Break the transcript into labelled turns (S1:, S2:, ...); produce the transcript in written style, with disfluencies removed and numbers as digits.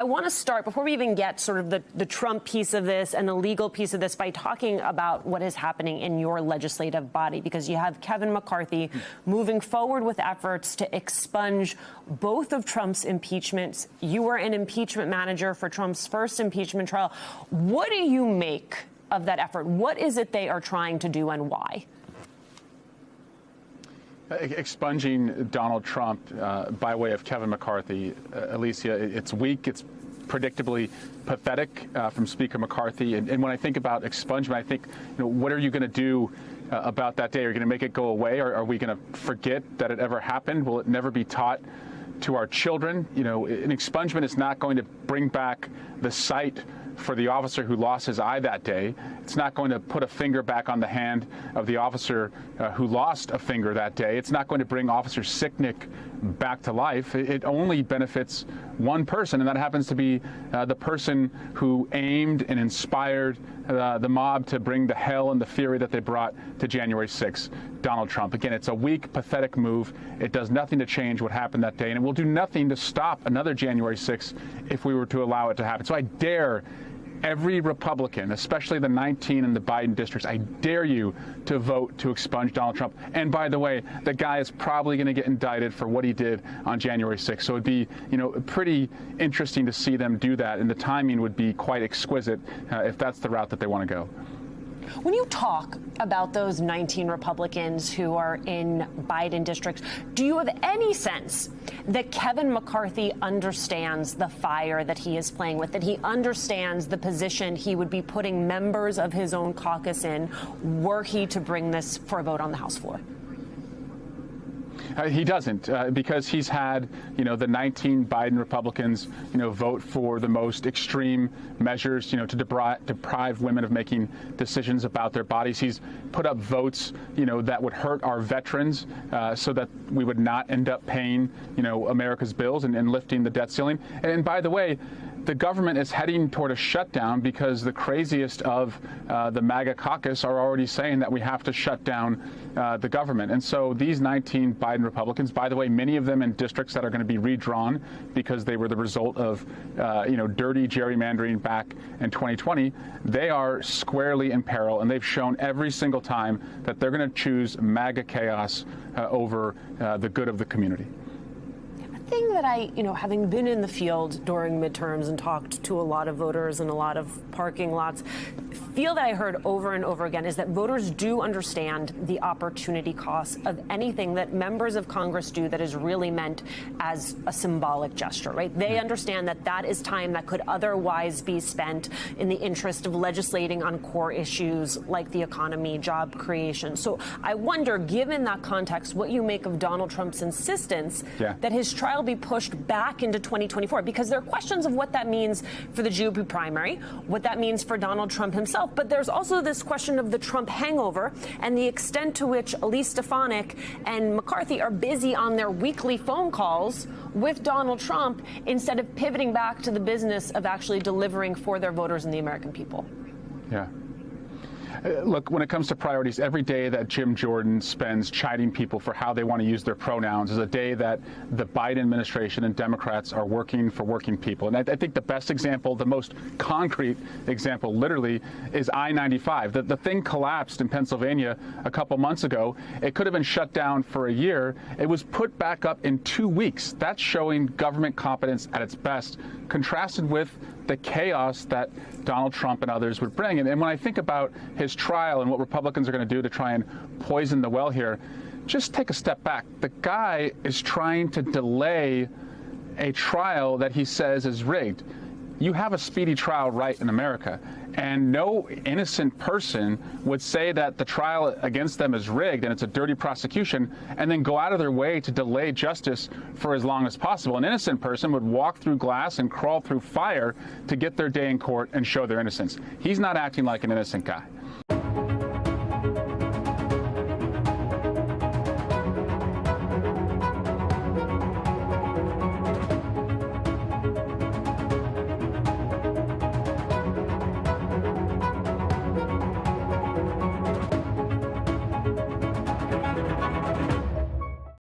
S1: I want to start, before we even get sort of the Trump piece of this and the legal piece of this, by talking about what is happening in your legislative body, because you have Kevin McCarthy moving forward with efforts to expunge both of Trump's impeachments. You were an impeachment manager for Trump's first impeachment trial. What do you make of that effort? What is it they are trying to do, and why?
S2: Expunging Donald Trump by way of Kevin McCarthy, Alicia, it's weak. It's predictably pathetic from Speaker McCarthy. And when I think about expungement, I think, what are you going to do about that day? Are you going to make it go away? Or are we going to forget that it ever happened? Will it never be taught to our children? An expungement is not going to bring back the sight for the officer who lost his eye that day. It's not going to put a finger back on the hand of the officer who lost a finger that day. It's not going to bring Officer Sicknick back to life. It only benefits one person, and that happens to be the person who aimed and inspired the mob to bring the hell and the fury that they brought to January 6th, Donald Trump. Again, it's a weak, pathetic move. It does nothing to change what happened that day, and it will do nothing to stop another January 6th if we were to allow it to happen. So I dare every Republican, especially the 19 in the Biden districts, I dare you to vote to expunge Donald Trump. And by the way, the guy is probably going to get indicted for what he did on January 6th. So it'd be, pretty interesting to see them do that. And the timing would be quite exquisite if that's the route that they want to go.
S1: When you talk about those 19 Republicans who are in Biden districts, do you have any sense that Kevin McCarthy understands the fire that he is playing with, that he understands the position he would be putting members of his own caucus in were he to bring this for a vote on the House floor?
S2: He doesn't, because he's had, the 19 Biden Republicans, vote for the most extreme measures, to deprive women of making decisions about their bodies. He's put up votes, that would hurt our veterans so that we would not end up paying, America's bills and lifting the debt ceiling. And by the way, the government is heading toward a shutdown because the craziest of the MAGA caucus are already saying that we have to shut down the government. And so these 19 Biden Republicans, by the way, many of them in districts that are going to be redrawn because they were the result of, dirty gerrymandering back in 2020, they are squarely in peril. And they've shown every single time that they're going to choose MAGA chaos over the good of the community.
S1: Thing that I, having been in the field during midterms and talked to a lot of voters in a lot of parking lots, feel that I heard over and over again is that voters do understand the opportunity cost of anything that members of Congress do that is really meant as a symbolic gesture, right? They understand that that is time that could otherwise be spent in the interest of legislating on core issues like the economy, job creation. So I wonder, given that context, what you make of Donald Trump's insistence that his trial be pushed back into 2024, because there are questions of what that means for the GOP primary, what that means for Donald Trump himself. But there's also this question of the Trump hangover and the extent to which Elise Stefanik and McCarthy are busy on their weekly phone calls with Donald Trump instead of pivoting back to the business of actually delivering for their voters and the American people.
S2: Yeah. Look, when it comes to priorities, every day that Jim Jordan spends chiding people for how they want to use their pronouns is a day that the Biden administration and Democrats are working for working people. And I think the best example, the most concrete example, literally, is I-95. The thing collapsed in Pennsylvania a couple months ago. It could have been shut down for a year. It was put back up in 2 weeks. That's showing government competence at its best, contrasted with the chaos that Donald Trump and others would bring. And when I think about his trial and what Republicans are going to do to try and poison the well here, just take a step back. The guy is trying to delay a trial that he says is rigged. You have a speedy trial right in America, and no innocent person would say that the trial against them is rigged and it's a dirty prosecution and then go out of their way to delay justice for as long as possible. An innocent person would walk through glass and crawl through fire to get their day in court and show their innocence. He's not acting like an innocent guy.